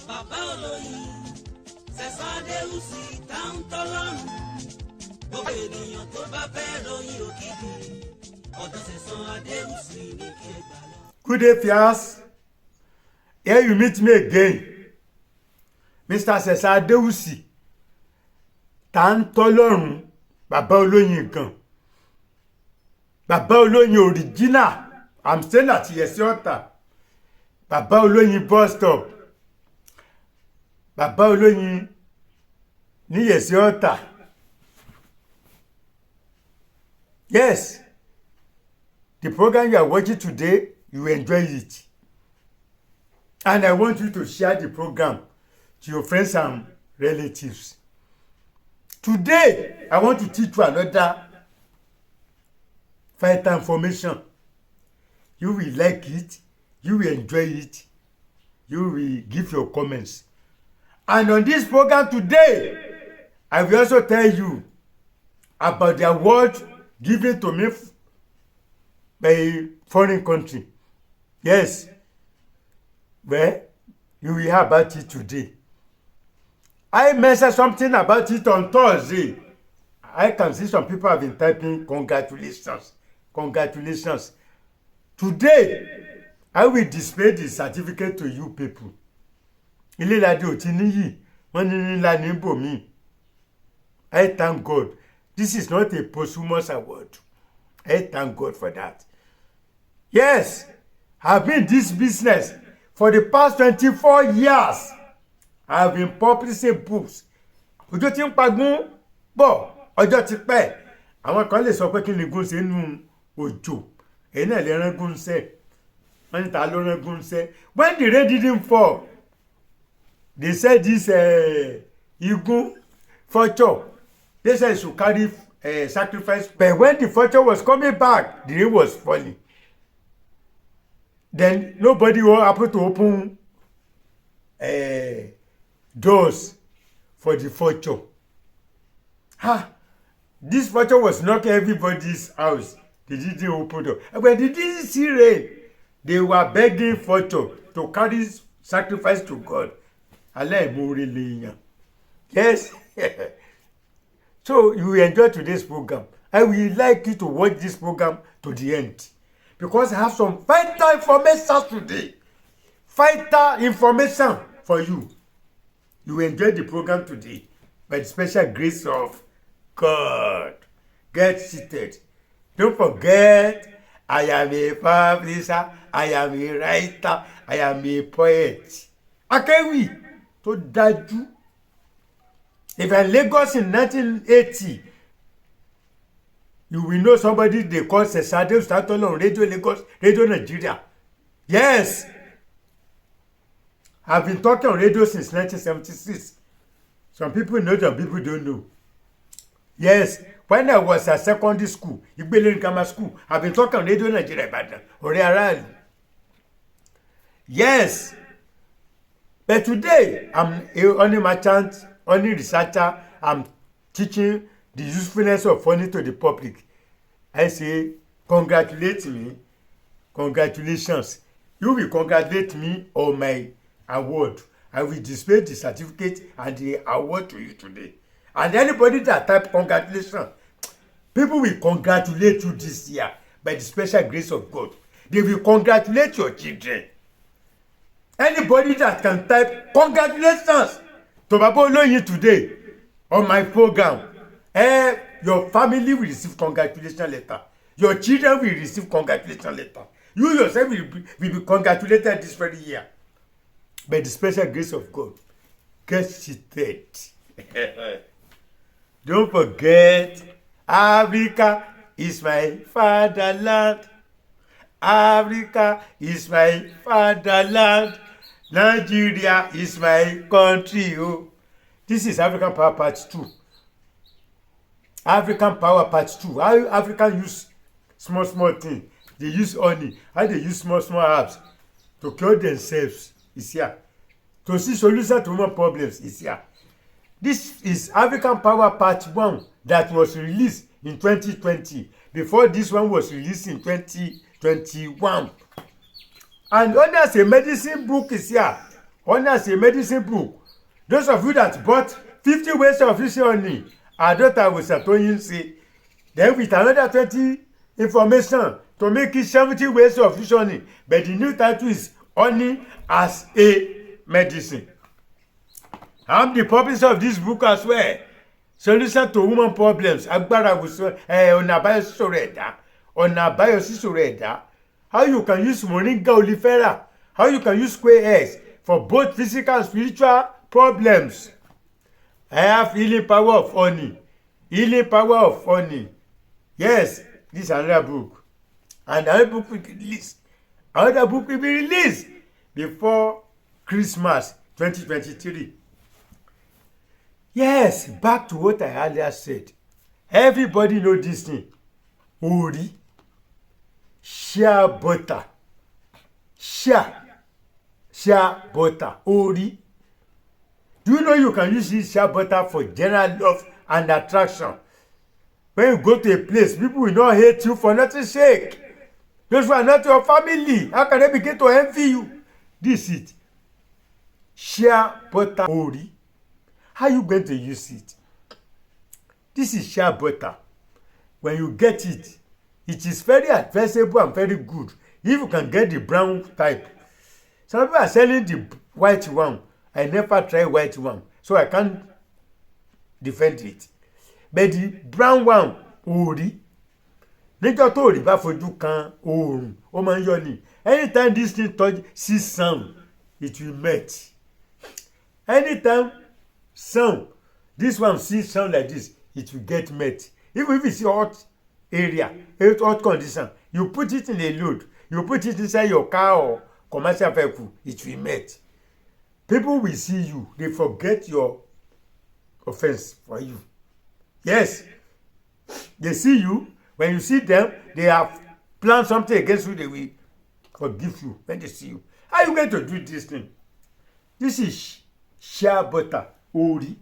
Bàbá olóyin, Sẹ̀sádéhùsì táwọn tọ́lọ́run. Gbogbo ènìyàn tó bá fẹ́ ròyìn òkìkí, ọ̀dọ̀ Sẹ̀sádéhùsì ní kí ẹ gbà lọ. Good day, Fias. Here you meet me again. Mr. Sẹ̀sádéhùsì táwọn tọ́lọ́run, bàbá olóyin gan. Bàbá olóyin original. I'm staying at Yesiota. Bàbá olóyin bus stop. Bàbá olóyin ní Yesiota. Yes. The program you are watching today, you enjoy it. And I want you to share the program to your friends and relatives. Today, I want to teach you another vital information. You will like it, you will enjoy it, you will give your comments. And on this program today, I will also tell you about the award given to me by a foreign country. Yes, well, you will hear about it today. I mentioned something about it on Thursday. I can see some people have been typing congratulations, congratulations. Today, I will display the certificate to you people. Ilé ìlàdí ò ti níyì, wọ́n ní nílá ní bòmí. I thank God. This is not a posthumous award. I thank God for that. Yes, I've been in this business for the past 24 years. I've been publishing books. Ọjọ́ tí ń pagún bọ̀, ọjọ́ ti pẹ́. Àwọn kan lè sọ pé kí ni gún ṣe nínú òjò. Èyí náà lè rán gún ṣe. Wọ́n ní ta ló rán gún ṣe. When the rain didn't fall, they said this igun vulture. They said it should carry sacrifice. But when the vulture was coming back, the rain was falling. Then nobody will happen to open doors for the vulture. This vulture was knocking everybody's house. They didn't open door. But they didn't see rain. They were begging vulture to carry sacrifice to God. Yes. So you will enjoy today's program. I will like you to watch this program to the end, because I have some vital information today. Vital information for you. You will enjoy the program today by the special grace of God. Get seated. Don't forget, I am a publisher, I am a writer, I am a poet. Akewi tó dájú. If I'm Lagos in 1980, you will know somebody they call Sesade started on Radio Lagos, Radio Nigeria. Yes. I've been talking on radio since 1976. Some people know, some people don't know. Yes. When I was at secondary school, Igbele Grammar School, I've been talking on Radio Nigeria Ibadan, Ore Arali. Yes. But today, I'm a honey merchant, honey researcher. I'm teaching the usefulness of honey to the public. I say, congratulate me. Congratulations. You will congratulate me on my award. I will display the certificate and the award to you today. And anybody that type congratulations, people will congratulate you this year by the special grace of God. They will congratulate your children. Anybody that can type congratulations to Baba Oloyin today on my program, your family will receive congratulation letter. Your children will receive congratulation letter. You yourself will be congratulated this very year by the special grace of God. Get seated. Don't forget, Africa is my fatherland. Africa is my fatherland. Nigeria is my country. Oh. This is African Power Part 2. African Power Part 2. How African use small things. They use honey. How they use small herbs to cure themselves is here. To see solution to more problems is here. This is African Power Part 1 that was released in 2020. Before this one was released in 2021. And only as a medicine book is here. Honey as a medicine book. Those of you that bought 50 ways of using honey, our daughter will Satoyin say, then with another 20 information to make it 70 ways of using honey. But the new title is Honey as a Medicine. I'm the publisher of this book as well. Solution to woman problems. Agbara will ọ̀nà àbáyọ sísọ̀rọ̀ ẹ̀dá. Ọ̀nà àbáyọ sísọ̀rọ̀ ẹ̀dá. How you can use moringa oleifera. How you can use square eggs for both physical and spiritual problems. I have healing power of honey. Healing power of honey. Yes, this is another book. And another book will be released. Another book will be released before Christmas 2023. Yes, back to what I earlier said. Everybody know this thing. Ori. Shea butter. Shea butter. Ori. Do you know you can use this shea butter for general love and attraction? When you go to a place, people will not hate you for nothing sake. Those who are not your family, how can they begin to envy you? This is it. Shea butter ori. How are you going to use it? This is shea butter. When you get it, it is very advisable and very good. If you can get the brown type. Some people are selling the white one. I never tried white one, so I can't defend it. But the brown one, ori. Níjọ́ tó rí bá fojú kan oòrùn, ó máa ń yọ ni. Anytime this thing touch see sun, it will melt. Anytime sun, this one see sun like this, it will get melt. Even if it's hot area, hot condition, you put it in a load, you put it inside your car or commercial vehicle, it will melt. People will see you, they forget your offense for you. Yes, they see you. When you see them, they have planned something against you, they will forgive you when they see you. How are you going to do this thing? This is shea butter, ori.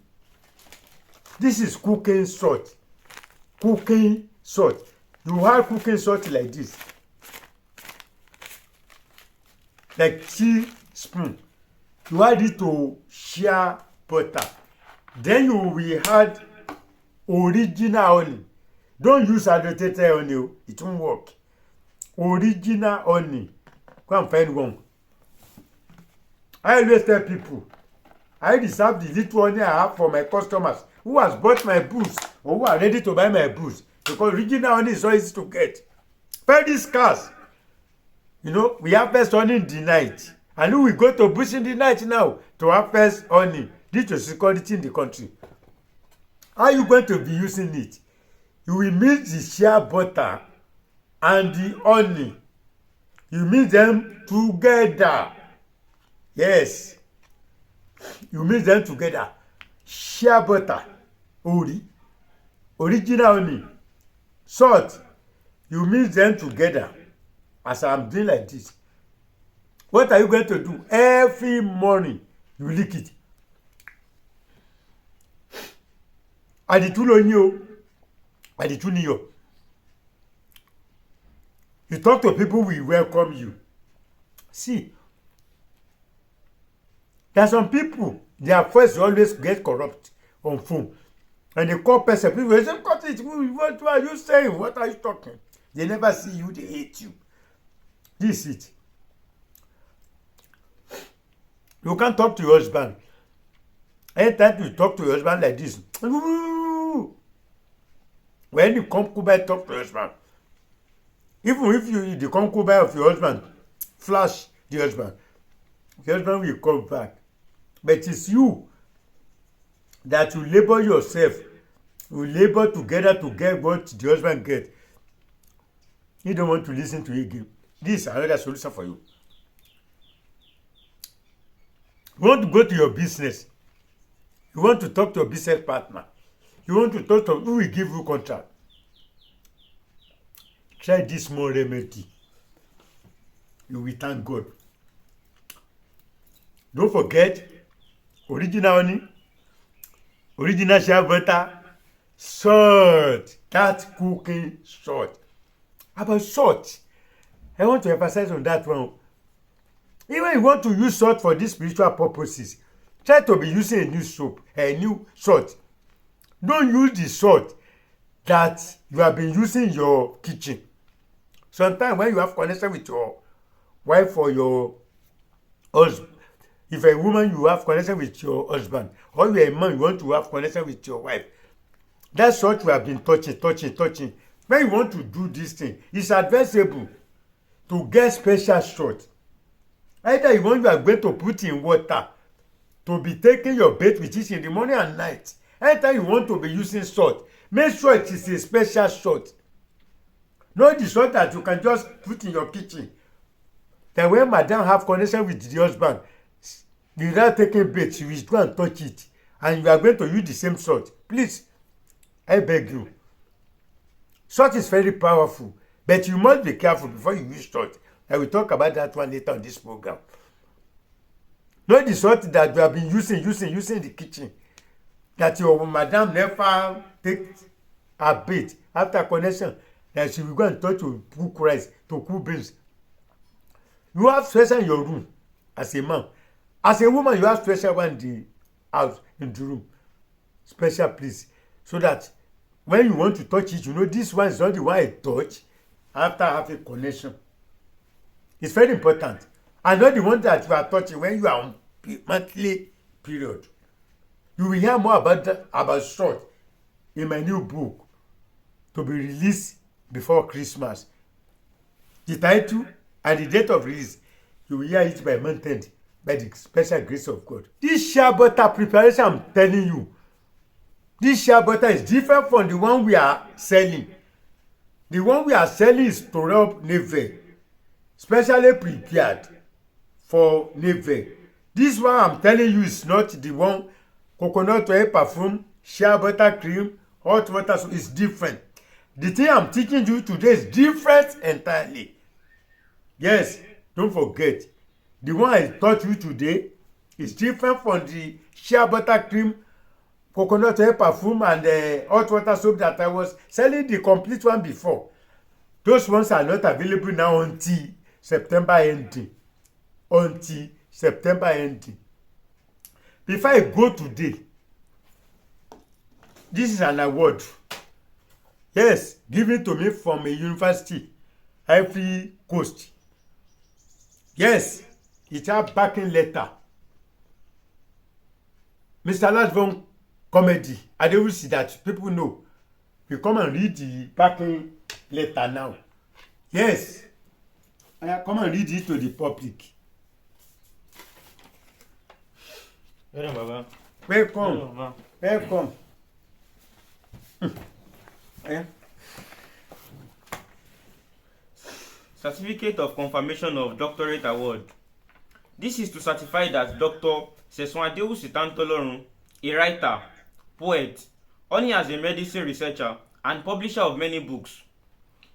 This is cooking salt. Cooking salt. You have cooking salt like this. Like teaspoon. You add it to shea butter. Then you will add original honey. Don't use adulterated honey. It won't work. Original honey. Go and find one. I always tell people, I reserve the little honey I have for my customers who has bought my booze or who are ready to buy my booze. Because original honey is so easy to get. Very scarce. You know, we harvest honey in the night. And we go to bush in the night now to harvest honey due to security in the country. How are you going to be using it? You will mix the shea butter and the honey. You mix them together. Yes. You mix them together. Shea butter, ori, original honey, salt. You mix them together as I'm doing like this. What are you going to do? Every morning, you lick it. Àdìtú ló ní o. Àdìtú ni o. You talk to people, we welcome you. See, there are some people, their voice always get corrupt on phone. And they call person, people say, cut it, what are you saying? What are you talking? They never see you, they hate you. This is it. You can't talk to your husband. Anytime you talk to your husband like this, when you concubine talk to your husband, even if you the concubine of your husband flash the husband will come back. But it's you that you labor yourself. You labor together to get what the husband get. You don't want to listen to it again. This is another solution for you. You want to go to your business. You want to talk to your business partner. You want to talk to who will give you contract. Try this small remedy. You will thank God. Don't forget original honey, original shea butter, salt. That cooking salt. About salt, I want to emphasize on that one. Even you want to use salt for these spiritual purposes, try to be using a new soap, a new salt. Don't use the salt that you have been using in your kitchen. Sometimes when you have connection with your wife or your husband, if a woman you have connection with your husband, or you are a man you want to have connection with your wife, that salt you have been touching. When you want to do this thing, it's advisable to get special salt. Either you are going to put in water to be taking your bath with it in the morning and night. Anytime you want to be using salt, make sure it is a special salt. Not the salt that you can just put in your kitchen. Then when madam have connection with the husband, without taking bath, you will go and touch it. And you are going to use the same salt. Please, I beg you. Salt is very powerful, but you must be careful before you use salt. I will talk about that one later on this program. Not the salt that you have been using in the kitchen. That your madam never take a bath after connection. That she will go and touch to cook rice, to cook beans. You have special in your room as a man. As a woman, you have special one in the house, in the room. Special place. So that when you want to touch it, you know this one is not the one I touch after having connection. It's very important. And not the one that you are touching when you are on monthly period. You will hear more about salt in my new book to be released before Christmas. The title and the date of release, you will hear it by month end by the special grace of God. This shea butter preparation I'm telling you, this shea butter is different from the one we are selling. The one we are selling is to rub navel, specially prepared for navel. This one I'm telling you is not the one coconut oil, perfume, shea butter cream, hot water, so it's different. The thing I'm teaching you today is different entirely. Yes, don't forget. The one I taught you today is different from the shea butter cream, coconut oil, perfume, and hot water soap that I was selling the complete one before. Those ones are not available now until September ending. Until September ending. Before I go today, this is an award. Yes, given to me from a university, Ivory Coast. Yes, it has backing letter. Mr. Lasbon comedy. I don't see that people know. You come and read the backing letter now. Yes, come and read it to the public. Baba. Welcome. Baba. Welcome. Certificate of Confirmation of Doctorate Award. This is to certify that Dr. Sesun Adewusi, a writer, poet, only as a medicine researcher and publisher of many books,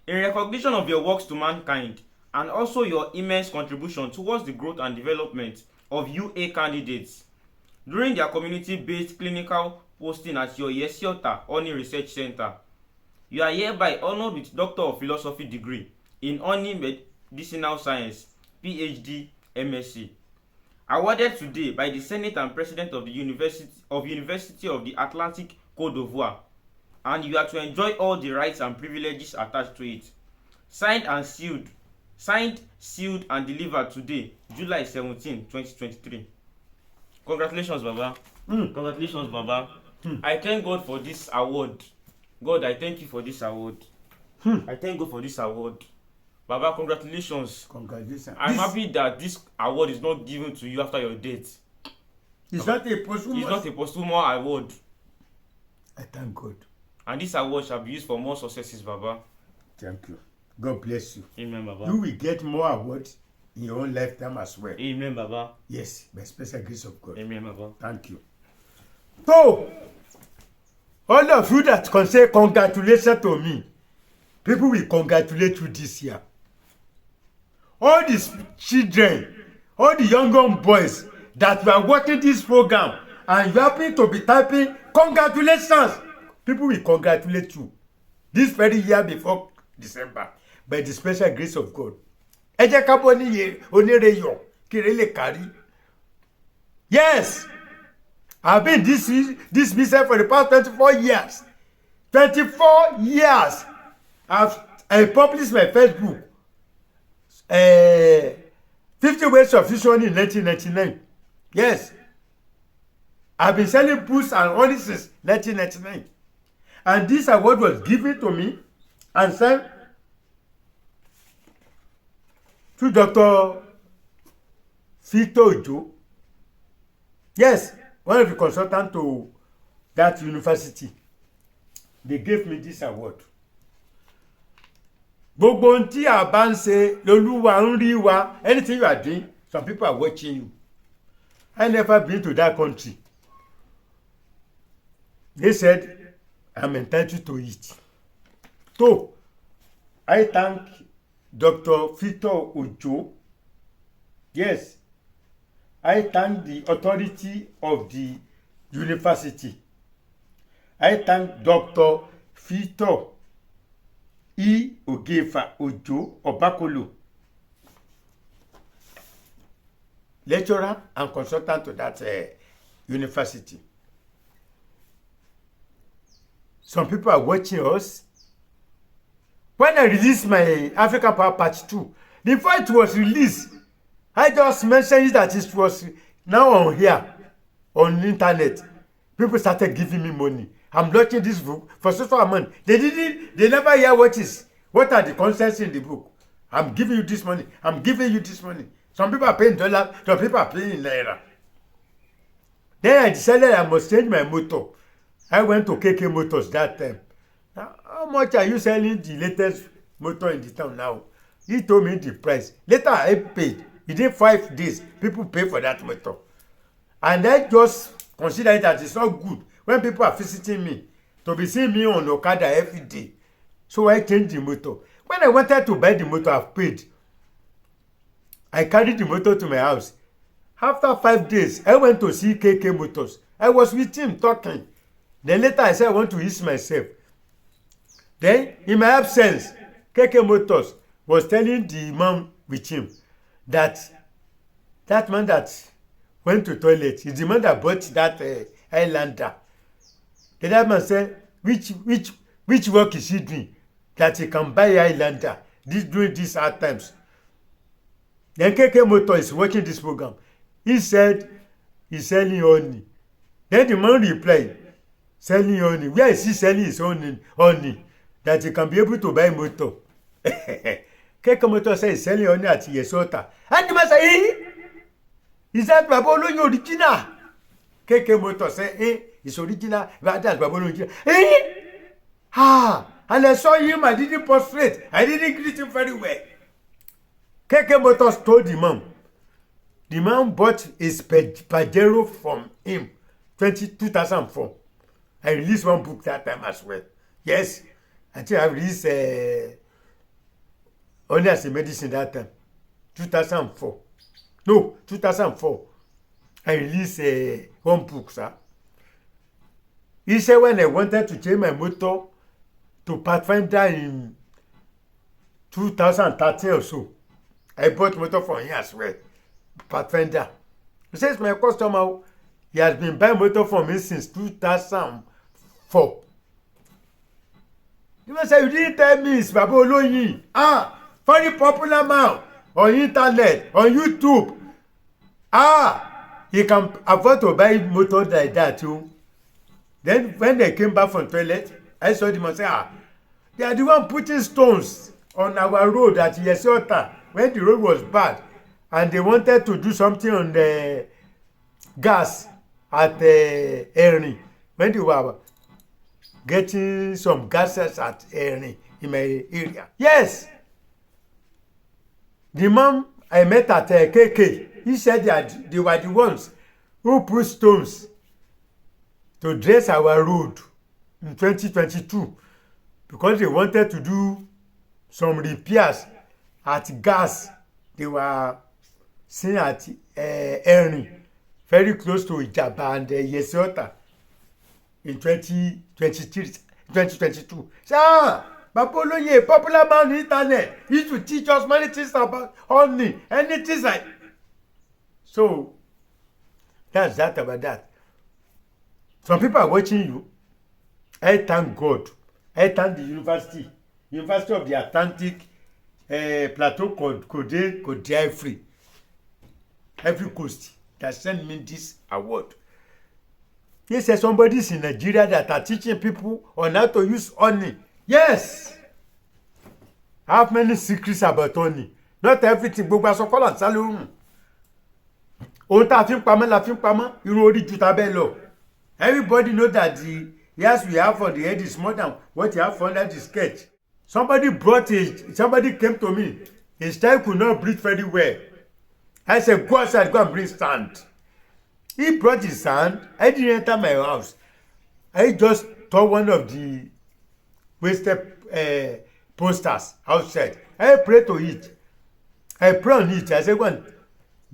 in recognition of your works to mankind and also your immense contribution towards the growth and development of UA candidates during their community-based clinical posting at your Yesiota Oni Research Center. You are hereby honored with Doctor of Philosophy degree in Oni Medicinal Science, PhD, MSc. Awarded today by the Senate and President of the University of the Atlantic, Côte d'Ivoire, and you are to enjoy all the rights and privileges attached to it. Signed, sealed, and delivered today, July 17, 2023. Congratulations, Baba. Congratulations, Baba. I thank God for this award. God, I thank you for this award. I thank God for this award. Baba, congratulations. Congratulations. I'm happy that this award is not given to you after your death. It's not a posthumous. It's not a posthumous award. I thank God. And this award shall be used for more successes, Baba. Thank you. God bless you. Amen, Baba. You will get more awards in your own lifetime as well. Amen, Baba. Yes, by special grace of God. Amen, Baba. Thank you. So, all of you that can say congratulations to me, people will congratulate you this year. All these children, all the young boys that were watching this program and you happen to be typing congratulations, people will congratulate you this very year before December by the special grace of God. Ẹ jẹ́ ká bọ́ ní oníreyọ̀ kiri lè kárí. Yes, I've been this business for the past 24 years. 24 years. I published my first book, 50 Ways of Vision in 1999. Yes. I've been selling books and all this since 1999. And this award was given to me and sent to Dr. Victor Ojo. Yes, one of the consultants to that university. They gave me this award. Gbogbo ohun tí a bá ń ṣe lolúwa ń rí wa. Anything you are doing, some people are watching you. I never been to that country. They said I'm entitled to it. So I thank Dr. Victor Ojo. Yes, I thank the authority of the university. I thank Dr. Victor Ogefa Ojo Obakolo, lecturer and consultant to that university. Some people are watching us. When I released my African Power Part 2, before it was released, I just mentioned that it was now on here, on the internet. People started giving me money. I'm launching this book for social amount. They never hear what are the contents in the book. I'm giving you this money. I'm giving you this money. Some people are paying dollars, some people are paying naira. Then I decided I must change my motto. I went to KK Motors that time. Now, how much are you selling the latest motor in the town now? He told me the price. Later I paid. Within 5 days, people pay for that motor. And I just consider it that it's not good when people are visiting me to be seeing me on Okada every day. So I changed the motor. When I wanted to buy the motor, I've paid. I carried the motor to my house. After 5 days, I went to see KK Motors. I was with him talking. Then later I said I want to ease myself. Then in my absence, KK Motors was telling the man with him that man that went to toilet is the man that bought that Highlander. The other man said, which work is he doing that he can buy Highlander during these hard times? Then KK Motor is watching this program. He said he's selling honey. Then the man replied, selling honey. Where is he selling his own honey that he can be able to buy motor? KK Motor said he's selling honey at Yesota. And the man said, is that Baba Oloyin original? KK Motor said, it's original. That's Baba Oloyin. And I saw him, I didn't prostrate. I didn't greet him very well. KK Motors told the man. The man bought his Pajero from him, 2004. I released one book that time as well. Yes, I think I released only as a medicine that time, 2004. No, 2004. I released one book, sir. He said when I wanted to change my motor to Pathfinder in 2013 or so, I bought motor from him as well, Pathfinder. He says my customer, he has been buying motor from me since 2004. The man said, you didn't tell me it's Baba Oloyin. Very popular man on internet, on YouTube. He can afford to buy motor like that too. Then when they came back from toilet, I saw them and say, they are the one putting stones on our road at Yesota when the road was bad. And they wanted to do something on the gas at Eniyan when they were getting some gases at Eniyan in my area. Yes. The man I met at KK, he said that they were the ones who put stones to dress our road in 2022 because they wanted to do some repairs at gas they were seeing at Eniyan, very close to Ijaba and Yesota in 2022. So, Baba Oloyin, a popular man on the internet, used to teach us many things about honey, anything like. So that's that about that. Some people are watching you. I thank God. I thank the University of the Atlantic Plateau Could free. Every coast that sent me this award. Yes, there's somebody in Nigeria that are teaching people on how to use honey. Yes. I have many secrets about honey. Not everything. Gbogbo aṣọ kọ́là ń sá lórùn. Ohun tá a fi ń pamọ́ la fi ń pamọ́. Irun orí ju tabẹ́ lọ. Everybody know that the ears we have for the head is more than what you have for under the skirt. Somebody came to me. His child could not breathe very well. I said, go outside, go and bring sand. He brought his sand. I didn't enter my house. I just tore one of the wasted posters outside. I prayed to it. I prayed on it. I said, go and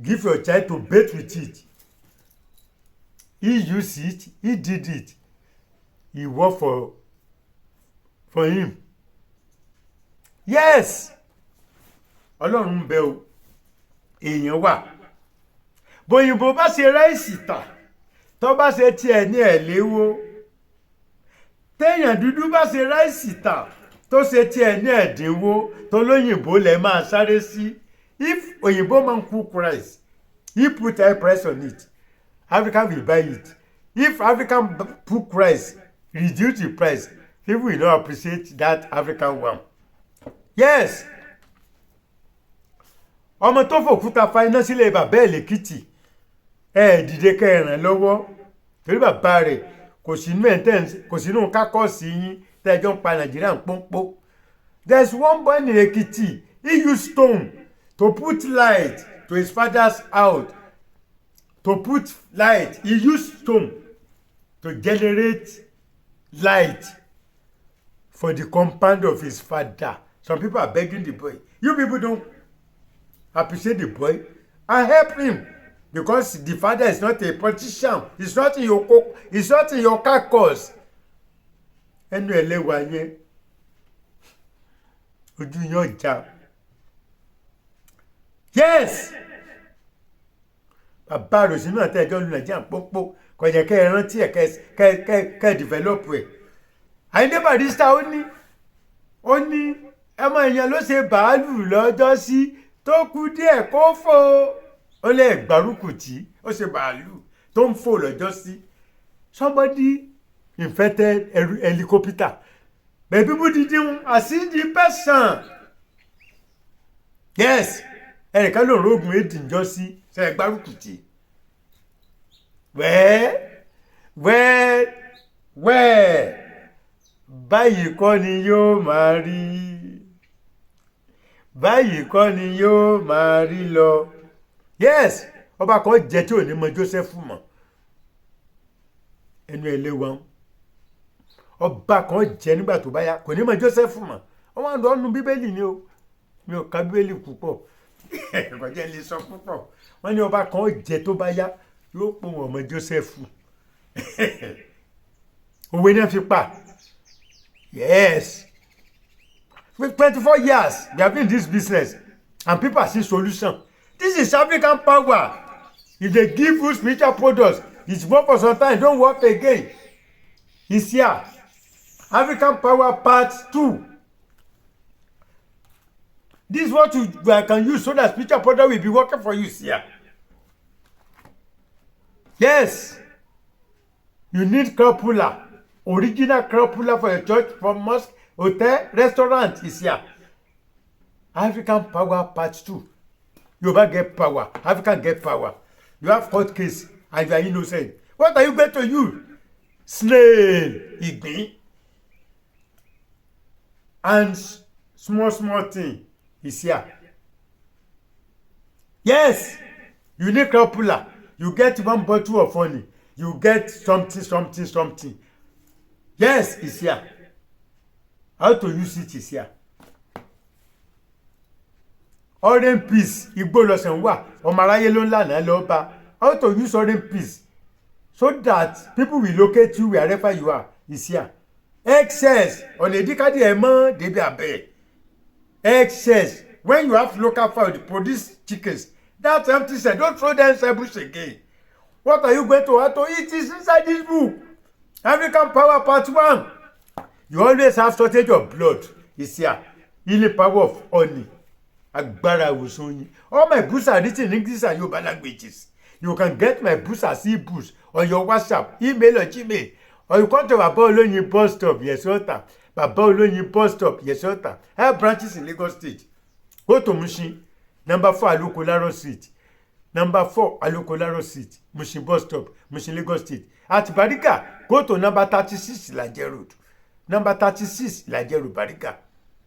give your child to bathe with it. He used it. He did it. He worked for him. Yes. Ọlọ́run ń bẹ o. Èèyàn wà. Bóyìnbó bá ṣe ráìsì tà tó bá ṣe tiẹ̀ ní ẹ̀léwó. Téèyàn dúdú bá ṣe ráìsì tà tó ṣe tiẹ̀ ní ẹ̀dínwó tó lóyìnbó lẹ̀ máa sáré sí. If òyìnbó man cook rice, he put high price on it. African will buy it. If African cook rice, reduce the price, people will not appreciate that African one. Yes. Ọmọ tó fòkúta fa iná sílé bàbá ẹ̀ lèkìtì dìde kẹrìn lọ́wọ́ torí bàbá rẹ̀ kò sínú kákọ́ọ̀sì yín tẹ́jọ́ ń pa Nàìjíríà ń pọ́npọ́. There's one boy in Ekiti. He used stone to put light to his father's house. To put light, he used stone to generate light for the compound of his father. Some people are begging the boy. You people don't appreciate the boy and help him because the father is not a politician. It's not in your caucus. Ẹnu ẹlẹ́wà yẹn ojú yẹn ọjà. Yes. Bàbá rò sínú àtẹ̀jọ́ lu Nàìjíríà pọ́npọ́ kò yẹ kẹ́ ẹ rántí ẹ̀ kẹ́ ẹ develop ẹ̀. Àyíndé Barrister ó ní ẹmọ èèyàn ló ṣe bàálù lọ́jọ́ sí tó kù díẹ̀ kó fò ó lè gbárùkù tí ó ṣe bàálù tó ń fò lọ́jọ́ sí. Somebody invented helicopter. But people didn't see the person. Yes. Ẹnìkan ló rògùn èdè ńjọ́ sí ṣe gbárùkù tí. Wẹ́ẹ́ báyìí kọ́ ni yóò máa rí. Báyìí kọ́ ni yóò máa rí lọ. Yes. Ọba kan jẹ tí ò ní mọ Joseph mọ̀. Ẹnu ẹlẹ́wọ̀n. Ọba kan jẹ nígbà tó bá yá kò ní mọ Joseph mọ̀. Wọ́n máa ń lọ nu Bíbélì ni o. Mi ò ka Bíbélì púpọ̀. Kò jẹ́ lè sọ púpọ̀. Wọ́n ní ọba kan jẹ tó bá yá yóò pò wọ́n mọ Joseph. Òwe náà fi pa. Yes. With 24 years, we have been in this business and people are seeing solution. This is African power. If they give you spiritual products, it's work for some time, don't work again. It's here. African power part 2. This is what you can use so that spiritual product will be working for you here. Yes. You need crapula. Original crapula for your church, for mosque, hotel, restaurant is here. African power part 2. Yoruba get power. African get power. You have court case and you are innocent. What are you going to use? Snail, ìgbín. And small thing is here. Yes. You need crapula. You get one bottle of honey. You get something. Yes, it's here. How to use it is here. Orange peas, Igbo lọ́sẹ̀ ń wà, ọmọ aráyé ló ń lànà lọ bá. How to use orange peas so that people will locate you wherever you are is here. Excess, ọ̀nà ìdíkàdé ẹ̀ mọ́ débi abẹ́. Excess, when you have local fowl, they produce chickens. That's empty set. Don't throw them inside bush again. What are you going to have to eat? Is inside this book. African Power Part 1. You always have shortage of blood. It's here. Healing power of honey. Agbara Wusoni. All my books are written in English and Yoruba languages. You can get my books as e-books on your WhatsApp, email or Gmail. Or you come to Baba Oloyin bus stop, Yesota. Baba Oloyin bus stop, Yesota. I have branches in Lagos State. Go to Mushin. Number 4 Alukolaro Street. Number 4 Alukolaro Street. Mushin bus stop, Mushin Lagos State. At Barika, go to number 36 Ilaje Road. Number 36 Ilaje Road, Barika.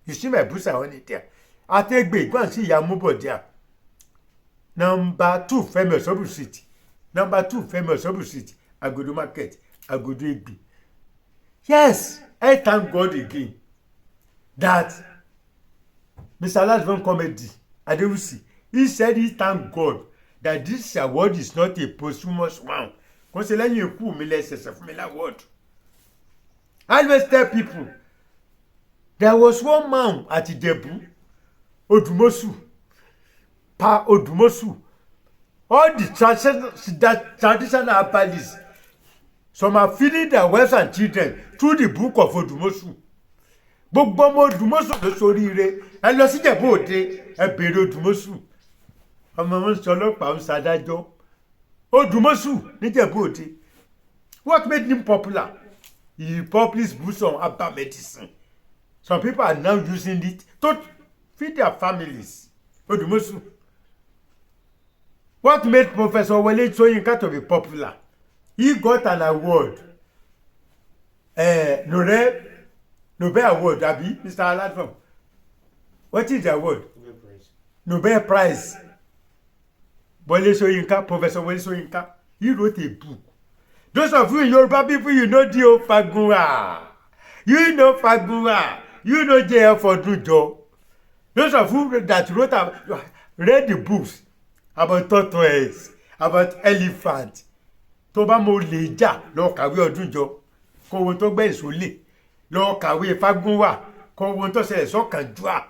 You see my books are on it there. At Egbe, go and see Yamubo there. Number 2 Famous Obu Street. Number 2 Famous Obu Street. Agodo Market. Agodo Egbe. Yes, I thank God again that Mr. Lasbon Comedy Adewusi, he said he thank God that this award is not a posthumous one. Because I always tell people, there was one man at Ijebu, Odumosu, Pa Odumosu. All the traditional herbalists, some are feeding their wives and children through the book of Odumosu. Gbogbo ọmọ Odumosu ló ṣoríire. Ẹ lọ sí Ìjẹ̀bú Òde, ẹ béèrè Odumosu. Ọmọ wọn sọ ọlọ́pàá ń ṣadájọ́. Odumosu ní Ìjẹ̀bú Òde. What made him popular? He published books on herbal medicine. Some people are now using it to feed their families. Odumosu. What made Professor Wole Soyinka to be popular? He got an award. Nobel Award, Abi, Mr. Aladfam. What is the award? Nobel Prize. Nobel Prize. Wole Soyinka, Professor Wole Soyinka, he wrote a book. Those of you in Yoruba people, you know D.O. Fagura. You know Fagura. You know J.F. Odujo. Those of you that read the books about tortoise, about elephant. Tó bá mo lè jà lọ kàwé Ọdúnjọ. Kó wo tó gbé ìsólè. Lọ kàwé Fágúnwà. Kó wo tó ṣẹlẹ̀ sọ́kànjúà.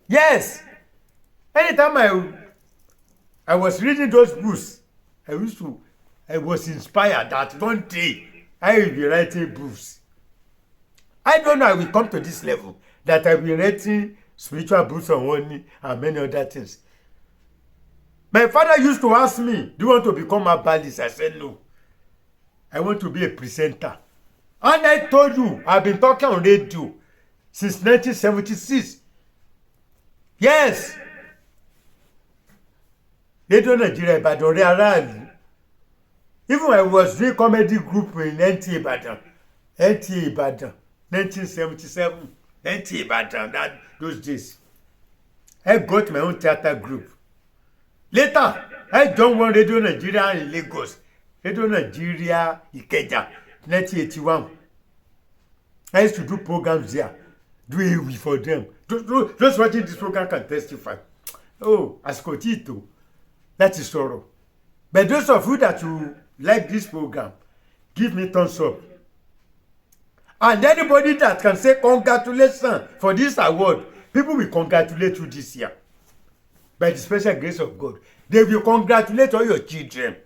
Yes. Anytime I was reading those books, I was inspired that one day I will be writing books. I don't know I will come to this level that I will be writing spiritual books on money and many other things. My father used to ask me, do you want to become a herbalist? I said no. I want to be a presenter. And I told you, I've been talking on radio since 1976. Yes. Radio Nigeria, Ibadan, Aráàlú. Even I was doing comedy group in NTA Ibadan. NTA Ibadan, 1977. NTA Ibadan, those days. I got my own theater group. Later, I joined one Radio Nigeria in Lagos. Radio Nigeria Ikeja, 1981. I used to do programs there. Do it for them. Those watching this program can testify. Oh, Ascotito. That is sorrow. But those of you that you like this program, give me thumbs up. And anybody that can say congratulations for this award, people will congratulate you this year. By the special grace of God. They will congratulate all your children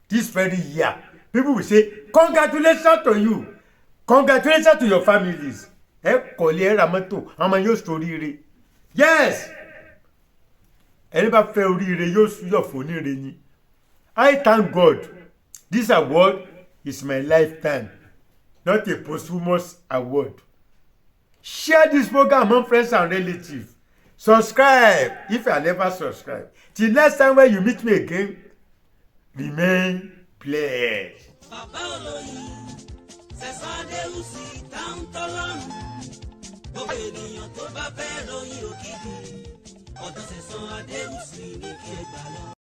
this very year. People will say, congratulations to you. Congratulations to your families. Yes. I thank God. This award is my lifetime, not a posthumous award. Share this program among friends and relatives. Subscribe if you are never subscribed. Till next time when you meet me again, remain blessed. Bàbá olóyin ṣẹ̀san Adéwùsì táwọn tọ́lọ́run gbogbo ènìyàn tó bá fẹ́ ròyìn òkìkí ọ̀dọ̀ ṣẹ̀san Adéwùsì ní kí ẹ gbà lọ.